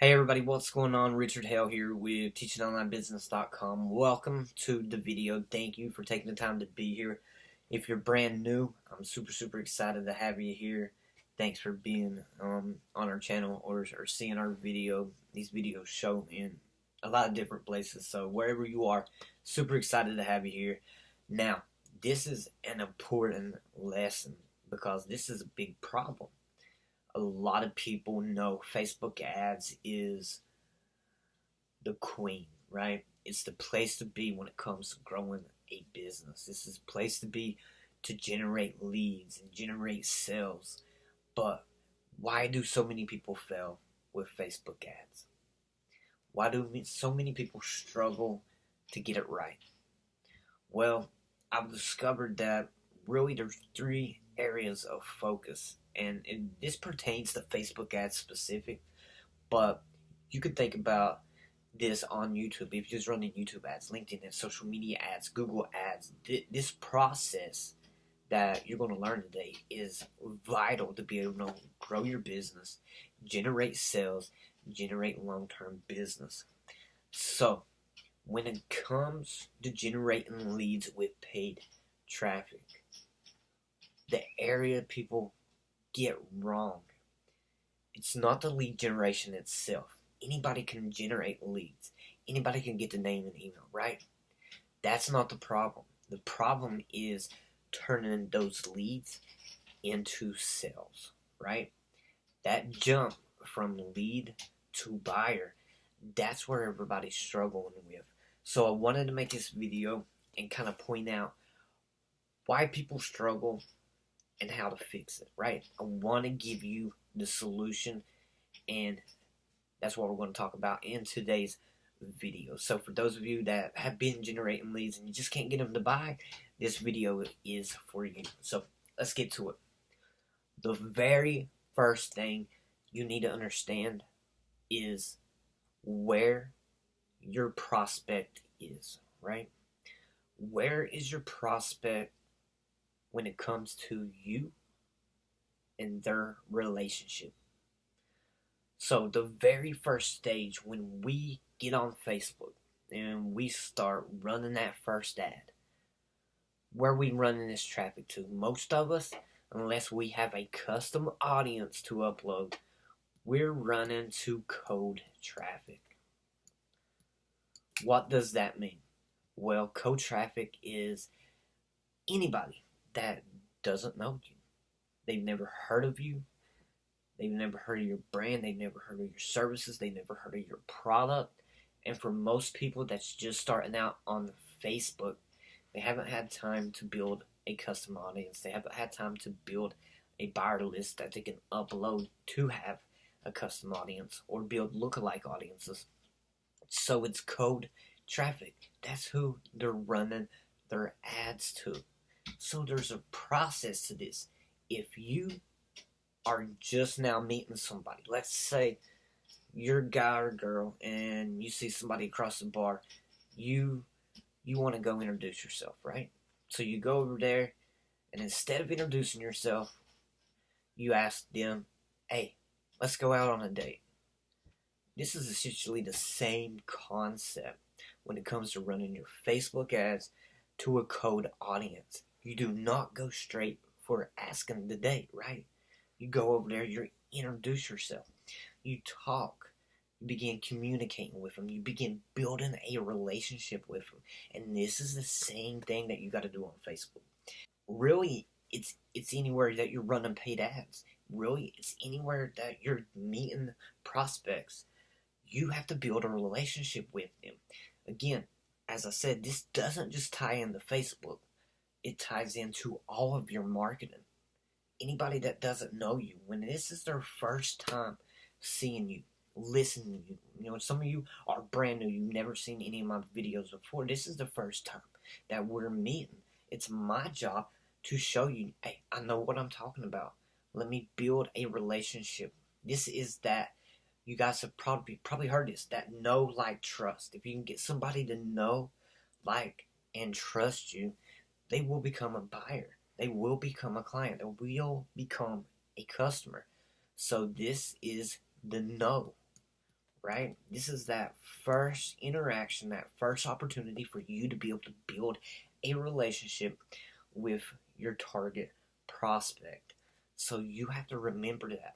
Hey everybody, what's going on? Richard Hale here with teachingonlinebusiness.com. Welcome to the video. Thank you for taking the time to be here. If you're brand new, I'm super excited to have you here. Thanks for being on our channel or seeing our video. These videos show in a lot of different places, so wherever you are, super excited to have you here. Now, this is an important lesson because this is a big problem. A lot of people know Facebook ads is the queen, right? It's the place to be when it comes to growing a business. This is a place to be to generate leads and generate sales. But why do so many people fail with Facebook ads? Why do so many people struggle to get it right? Well, I've discovered that really there's three areas of focus, and this pertains to Facebook ads specific, but you could think about this on YouTube. If you're just running YouTube ads, LinkedIn ads, social media ads, Google ads, this process that you're going to learn today is vital to be able to grow your business, generate sales, generate long-term business. So when it comes to generating leads with paid traffic, the area people get wrong, it's not the lead generation itself. Anybody can generate leads. Anybody can get the name and email, right? That's not the problem. The problem is turning those leads into sales, right? That jump from lead to buyer, that's where everybody's struggling with. So I wanted to make this video and kind of point out why people struggle and how to fix it, right? I want to give you the solution, and that's what we're going to talk about in today's video. So for those of you that have been generating leads and you just can't get them to buy, this video is for you. So let's get to it. The very first thing you need to understand is where your prospect is, right? Where is your prospect when it comes to you and their relationship? So the very first stage when we get on Facebook and we start running that first ad, where are we running this traffic to? Most of us, unless we have a custom audience to upload, we're running to cold traffic. What does that mean? Well, cold traffic is anybody that doesn't know you. They've never heard of you. They've never heard of your brand. They've never heard of your services. They've never heard of your product. And for most people that's just starting out on Facebook, they haven't had time to build a custom audience. They haven't had time to build a buyer list that they can upload to have a custom audience or build lookalike audiences. So it's cold traffic. That's who they're running their ads to. So there's a process to this. If you are just now meeting somebody, let's say you're a guy or girl and you see somebody across the bar, you want to go introduce yourself, right? So you go over there, and instead of introducing yourself, you ask them, hey, let's go out on a date. This is essentially the same concept when it comes to running your Facebook ads to a cold audience. You do not go straight for asking the date, right? You go over there, you introduce yourself, you talk, you begin communicating with them, you begin building a relationship with them. And this is the same thing that you got to do on Facebook. Really, it's anywhere that you're running paid ads. Really, it's anywhere that you're meeting prospects. You have to build a relationship with them. Again, as I said, this doesn't just tie into Facebook. It ties into all of your marketing. Anybody that doesn't know you, when this is their first time seeing you, listening to you, some of you are brand new, you've never seen any of my videos before, this is the first time that we're meeting. It's my job to show you, hey, I know what I'm talking about. Let me build a relationship. This is that, you guys have probably heard this, that know, like, trust. If you can get somebody to know, like, and trust you, they will become a buyer. They will become a client. They will become a customer. So this is the know. right? This is that first interaction, that first opportunity for you to be able to build a relationship with your target prospect. So you have to remember that.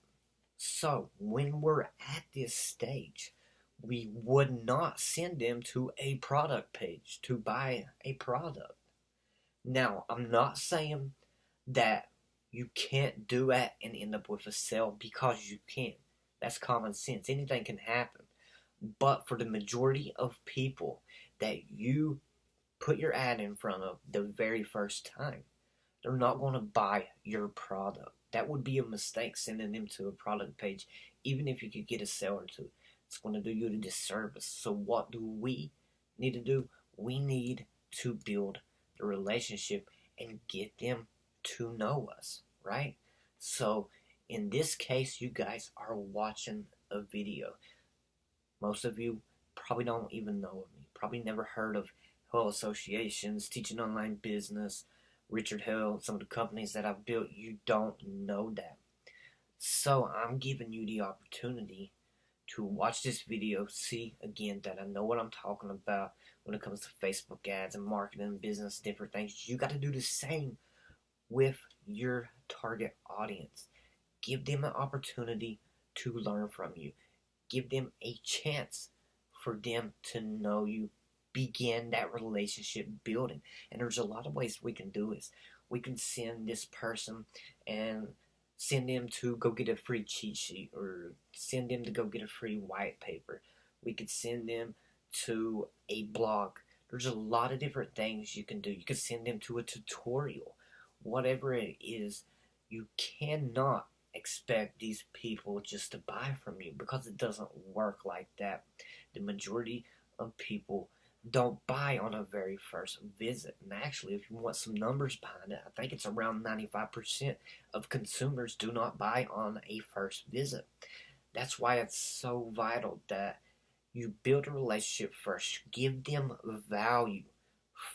So when we're at this stage, we would not send them to a product page to buy a product. Now, I'm not saying that you can't do that and end up with a sale, because you can. That's common sense. Anything can happen. But for the majority of people that you put your ad in front of the very first time, they're not going to buy your product. That would be a mistake, sending them to a product page, even if you could get a sale or two. It's going to do you a disservice. So what do we need to do? We need to build the relationship and get them to know us, right? So in this case, you guys are watching a video. Most of you probably don't even know of me. Probably never heard of Hell Associations, Teaching Online Business, Richard Hell, some of the companies that I've built. You don't know that. So I'm giving you the opportunity to watch this video, see again that I know what I'm talking about when it comes to Facebook ads and marketing, business, different things. You got to do the same with your target audience. Give them an opportunity to learn from you. Give them a chance for them to know you. Begin that relationship building. And there's a lot of ways we can do this. We can send this person and send them to go get a free cheat sheet, or send them to go get a free white paper. We could send them to a blog. There's a lot of different things you can do. You could send them to a tutorial. Whatever it is, you cannot expect these people just to buy from you, because it doesn't work like that. The majority of people don't buy on a very first visit. And actually, if you want some numbers behind it, I think it's around 95% of consumers do not buy on a first visit. That's why it's so vital that you build a relationship first. Give them value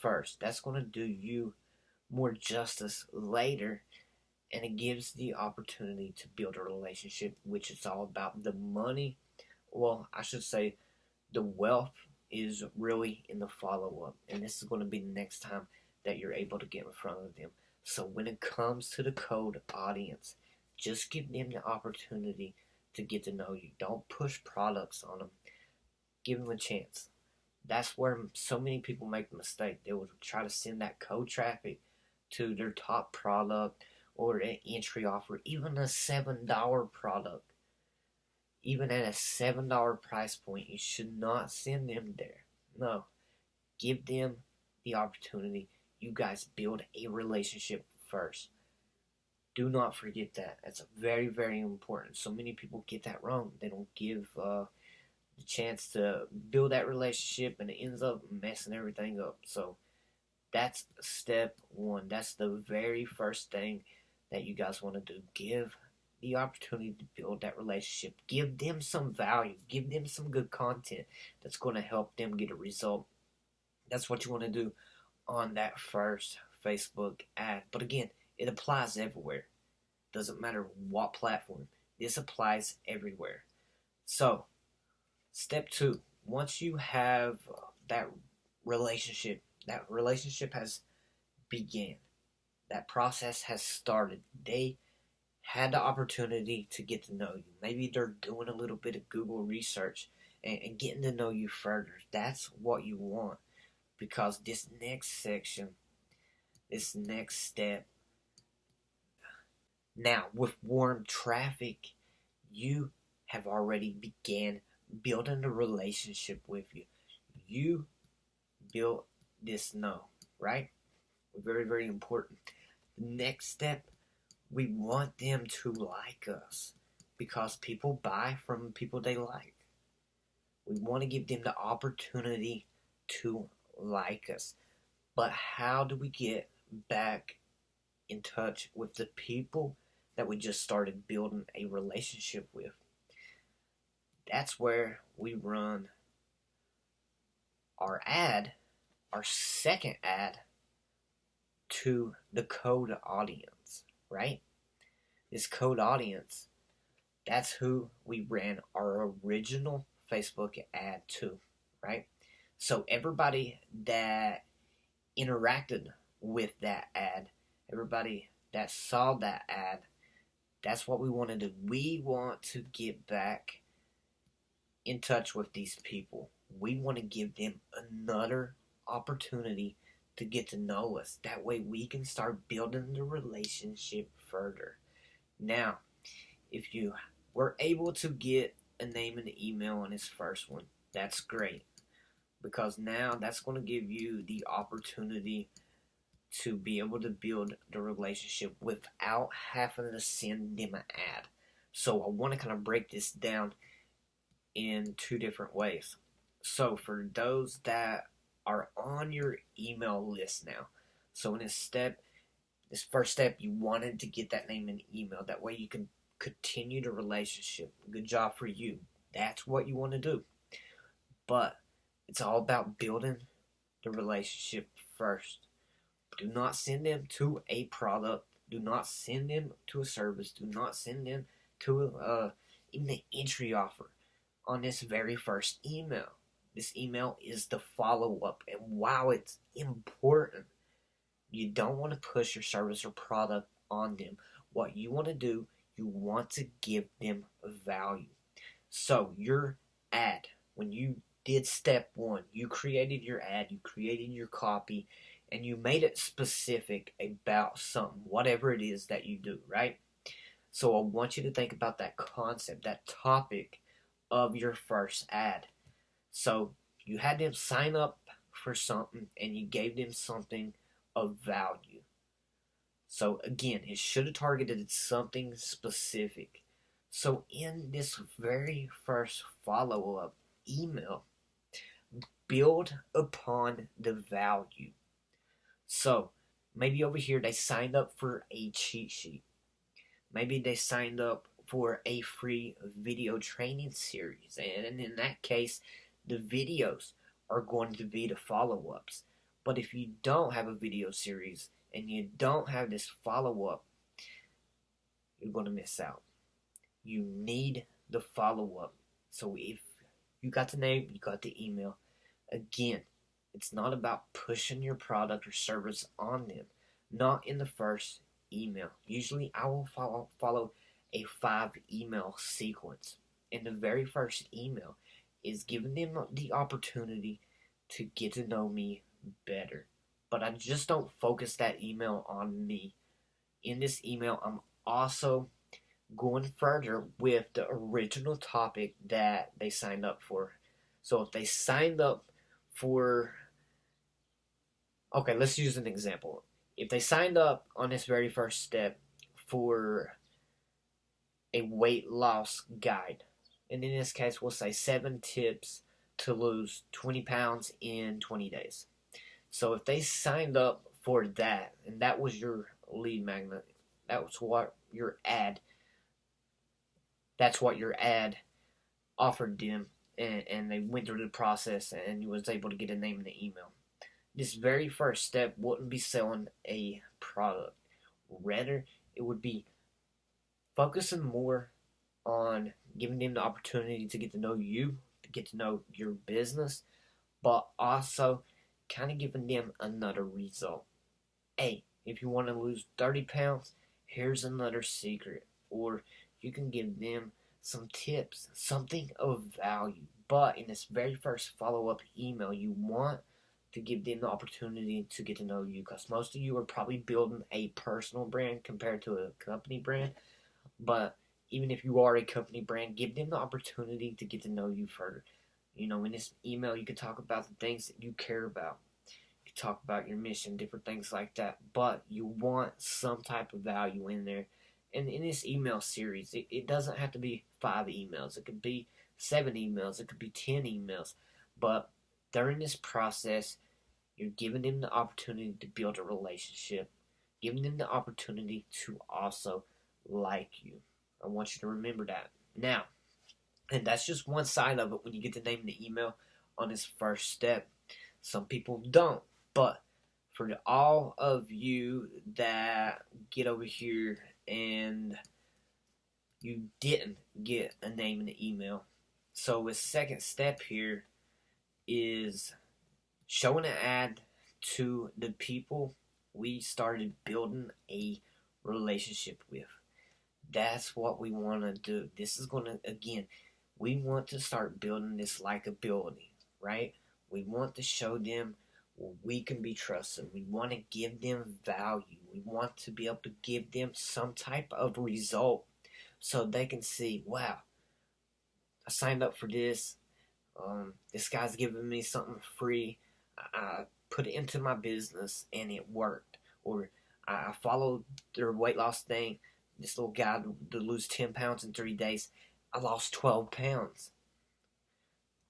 first. That's going to do you more justice later, and it gives the opportunity to build a relationship, which is all about the money. Well, I should say the wealth is really in the follow-up, and this is going to be the next time that you're able to get in front of them. So when it comes to the cold audience, just give them the opportunity to get to know you. Don't push products on them. Give them a chance. That's where so many people make the mistake. They will try to send that cold traffic to their top product or an entry offer, even a $7 product. Even at a $7 price point, you should not send them there. No. Give them the opportunity. You guys build a relationship first. Do not forget that. That's very, very important. So many people get that wrong. They don't give the chance to build that relationship, and it ends up messing everything up. So that's step one. That's the very first thing that you guys want to do. Give the opportunity to build that relationship. Give them some value. Give them some good content that's going to help them get a result. That's what you want to do on that first Facebook ad. But again, it applies everywhere. Doesn't matter what platform. This applies everywhere. So, step two. Once you have that relationship has began. That process has started. They had the opportunity to get to know you. Maybe they're doing a little bit of Google research and getting to know you further. That's what you want, because this next section, this next step, now with warm traffic, you have already began building a relationship with you. You built this know, right? Very, very important. The next step, we want them to like us, because people buy from people they like. We want to give them the opportunity to like us. But how do we get back in touch with the people that we just started building a relationship with? That's where we run our ad, our second ad, to the code audience, right? This code audience, that's who we ran our original Facebook ad too, right? So everybody that interacted with that ad, everybody that saw that ad, that's what we want to do. We want to get back in touch with these people. We want to give them another opportunity to get to know us. That way we can start building the relationship further. Now, if you were able to get a name and an email on his first one, that's great. Because now that's going to give you the opportunity to be able to build the relationship without having to send them an ad. So I want to kind of break this down in two different ways. So for those that are on your email list now, so in this first step, you wanted to get that name and email. That way you can continue the relationship. Good job for you. That's what you want to do. But it's all about building the relationship first. Do not send them to a product. Do not send them to a service. Do not send them to even an entry offer on this very first email. This email is the follow-up. And wow, it's important. You don't want to push your service or product on them. What you want to do, you want to give them value. So your ad, when you did step one, you created your ad, you created your copy, and you made it specific about something, whatever it is that you do, right? So I want you to think about that concept, that topic of your first ad. So you had them sign up for something and you gave them something of value. So again, it should have targeted something specific. So in this very first follow-up email, build upon the value. So maybe over here they signed up for a cheat sheet. Maybe they signed up for a free video training series. And in that case, the videos are going to be the follow-ups. But if you don't have a video series and you don't have this follow-up, you're going to miss out. You need the follow-up. So if you got the name, you got the email, again, it's not about pushing your product or service on them. Not in the first email. Usually I will follow a 5-email sequence. And the very first email is giving them the opportunity to get to know me better. But I just don't focus that email on me. In this email, I'm also going further with the original topic that they signed up for. So if they signed up for, okay, let's use an example. If they signed up on this very first step for a weight loss guide, and in this case we'll say 7 tips to lose 20 pounds in 20 days. So if they signed up for that, and that was your lead magnet, that was what your ad, that's what your ad offered them, and they went through the process and you was able to get a name and an email. This very first step wouldn't be selling a product. Rather, it would be focusing more on giving them the opportunity to get to know you, to get to know your business, but also kind of giving them another result. Hey, if you want to lose 30 pounds, here's another secret. Or you can give them some tips, something of value. But in this very first follow-up email, you want to give them the opportunity to get to know you, because most of you are probably building a personal brand compared to a company brand. But even if you are a company brand, give them the opportunity to get to know you further. You know, in this email, you can talk about the things that you care about. You can talk about your mission, different things like that. But you want some type of value in there. And in this email series, it doesn't have to be 5 emails. It could be 7 emails. It could be 10 emails. But during this process, you're giving them the opportunity to build a relationship. Giving them the opportunity to also like you. I want you to remember that. Now, and that's just one side of it when you get the name and the email on this first step. Some people don't. But for all of you that get over here and you didn't get a name and an email, So the second step here is showing an ad to the people we started building a relationship with. That's what we want to do. This is going to, again, we want to start building this likability, right? We want to show them we can be trusted. We want to give them value. We want to be able to give them some type of result so they can see, wow, I signed up for this. This guy's giving me something free. I put it into my business and it worked. Or I followed their weight loss thing. This little guy to lose 10 pounds in 3 days. I lost 12 pounds.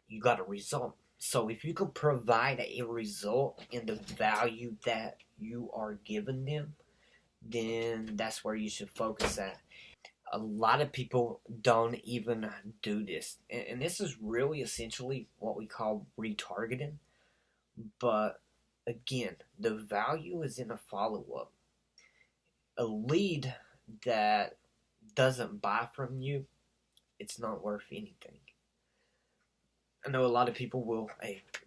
You got a result. So if you can provide a result in the value that you are giving them, then that's where you should focus at. A lot of people don't even do this. And this is really essentially what we call retargeting. But again, the value is in a follow-up. A lead that doesn't buy from you, it's not worth anything. I know a lot of people will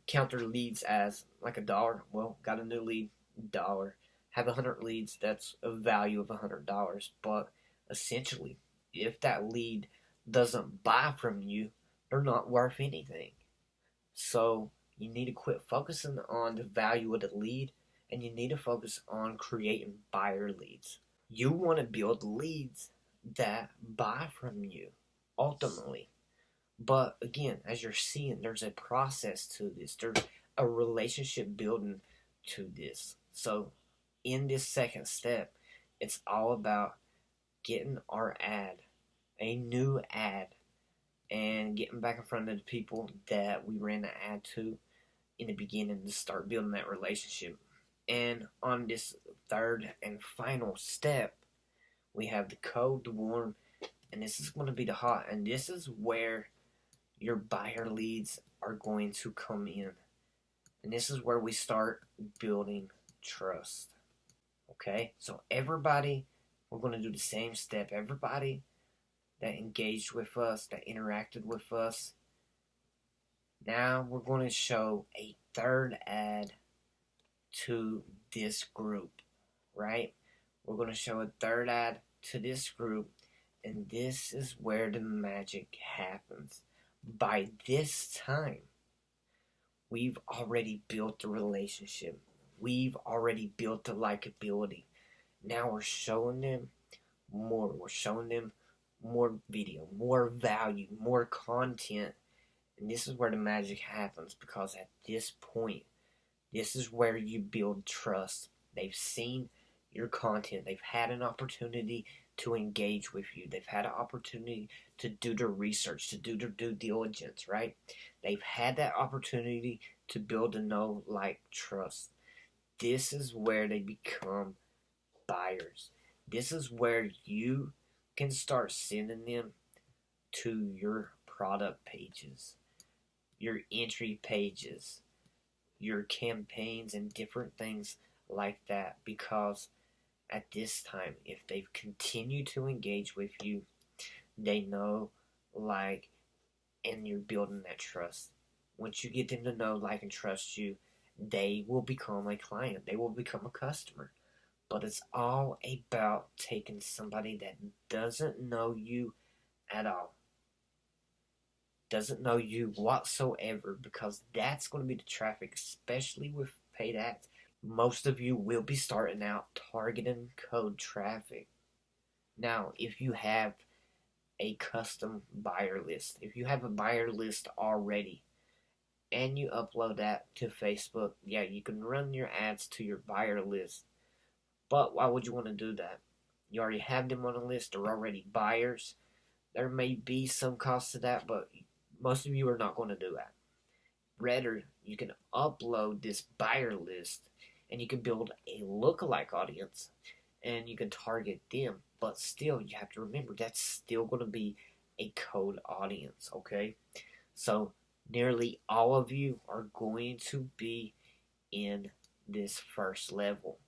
count their leads as like $1. Well, got a new lead, $1. Have 100 leads, that's a value of $100. But essentially, if that lead doesn't buy from you, they're not worth anything. So you need to quit focusing on the value of the lead, and you need to focus on creating buyer leads. You want to build leads that buy from you, ultimately. But again, as you're seeing, there's a process to this. There's a relationship building to this. So in this second step, it's all about getting our ad, a new ad, and getting back in front of the people that we ran the ad to in the beginning to start building that relationship. And on this third and final step, we have the code to warm, and this is going to be the hot, and this is where your buyer leads are going to come in. And this is where we start building trust. Okay? So everybody, we're going to do the same step. Everybody that engaged with us, that interacted with us, now we're going to show a third ad to this group, right? We're going to show a third ad to this group, and this is where the magic happens. By this time, we've already built the relationship. We've already built the likability. Now we're showing them more. We're showing them more video, more value, more content. And this is where the magic happens, because at this point, this is where you build trust. They've seen your content. They've had an opportunity to engage with you. They've had an opportunity to do their research, to do their due diligence, right? They've had that opportunity to build a know, like, trust. This is where they become buyers. This is where you can start sending them to your product pages, your entry pages, your campaigns, and different things like that, because at this time, if they've continued to engage with you, they know, like, and you're building that trust. Once you get them to know, like, and trust you, they will become a client. They will become a customer. But it's all about taking somebody that doesn't know you at all, doesn't know you whatsoever, because that's going to be the traffic, especially with paid ads. Most of you will be starting out targeting cold traffic. Now, if you have a custom buyer list, if you have a buyer list already, and you upload that to Facebook, yeah, you can run your ads to your buyer list. But why would you want to do that? You already have them on a list, they're already buyers. There may be some cost to that, but most of you are not going to do that. Rather, you can upload this buyer list, and you can build a lookalike audience, and you can target them. But still, you have to remember, that's still going to be a cold audience, okay? So, nearly all of you are going to be in this first level,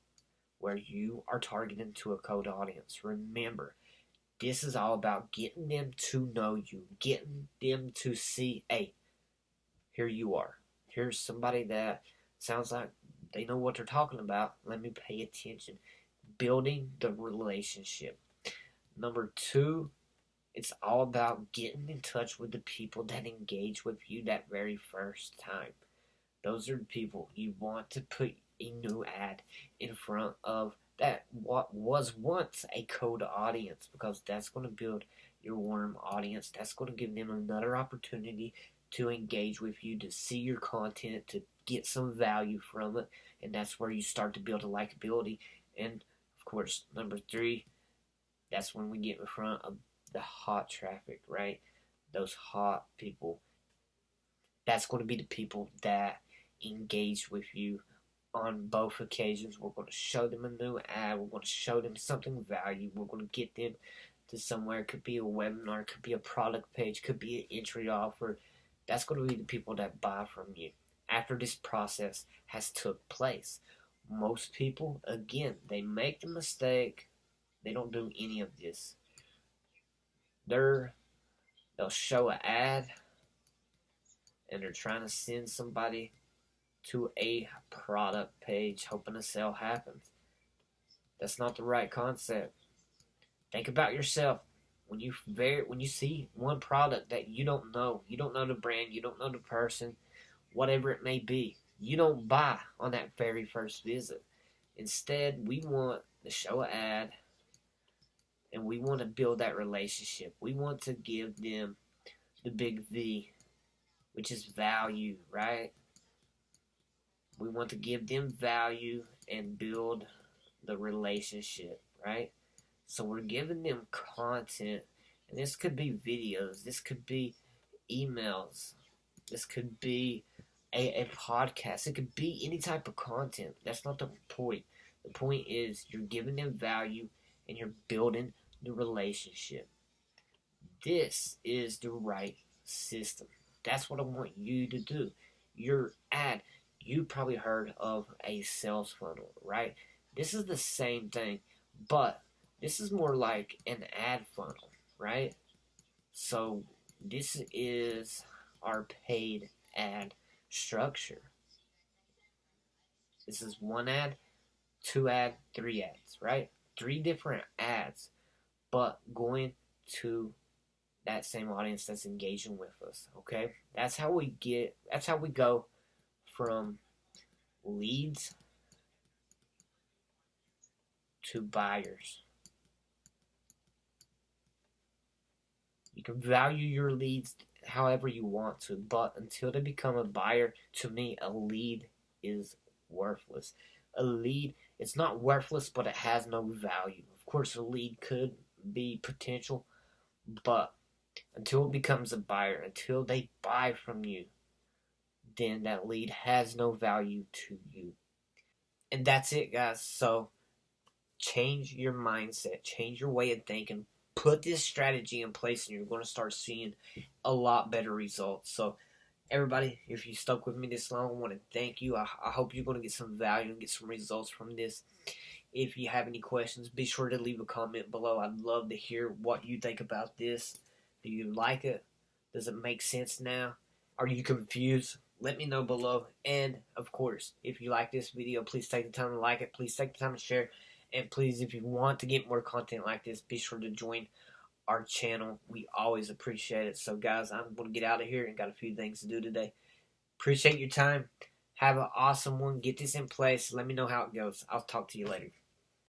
where you are targeting to a cold audience. Remember, This is all about getting them to know you, getting them to see, hey, here you are. Here's somebody that sounds like they know what they're talking about. Let me pay attention. Building the relationship. Number 2, it's all about getting in touch with the people that engage with you that very first time. Those are the people you want to put a new ad in front of that what was once a cold audience, because that's going to build your warm audience. That's going to give them another opportunity to engage with you, to see your content, to get some value from it, and that's where you start to build a likability. And of course, number 3, that's when we get in front of the hot traffic, right? Those hot people. That's going to be the people that engage with you on both occasions. We're going to show them a new ad. We're going to show them something valuable. We're going to get them to somewhere. It could be a webinar. It could be a product page. It could be an entry offer. That's going to be the people that buy from you after this process has took place. Most people, again, they make the mistake. They don't do any of this. They'll show an ad, and they're trying to send somebody to a product page hoping a sale happens. That's not the right concept. Think about yourself. When you see one product that you don't know the brand, you don't know the person, whatever it may be, you don't buy on that very first visit. Instead, we want to show an ad, and we want to build that relationship. We want to give them the big V, which is value, right? We want to give them value and build the relationship, right? So we're giving them content, and this could be videos, this could be emails, this could be a podcast, it could be any type of content. That's not the point. The point is you're giving them value and you're building the relationship. This is the right system. That's what I want you to do. Your ad, you probably heard of a sales funnel, right? This is the same thing, but this is more like an ad funnel, right? So this is our paid ad structure. This is 1 ad, 2 ad, 3 ads, right? 3 different ads, but going to that same audience that's engaging with us, okay? That's how we go from leads to buyers. You can value your leads however you want to, but until they become a buyer, to me, a lead is worthless. A lead, it's not worthless, but it has no value. Of course, a lead could be potential, but until it becomes a buyer, until they buy from you, then that lead has no value to you. And that's it, guys. So change your mindset, change your way of thinking, put this strategy in place, and you're going to start seeing a lot better results. So everybody, if you stuck with me this long, I want to thank you. I hope you're going to get some value and get some results from this. If you have any questions, be sure to leave a comment below. I'd love to hear what you think about this. Do you like it? Does it make sense now? Are you confused? Let me know below. And, of course, if you like this video, please take the time to like it. Please take the time to share. And please, if you want to get more content like this, be sure to join our channel. We always appreciate it. So, guys, I'm going to get out of here and got a few things to do today. Appreciate your time. Have an awesome one. Get this in place. Let me know how it goes. I'll talk to you later.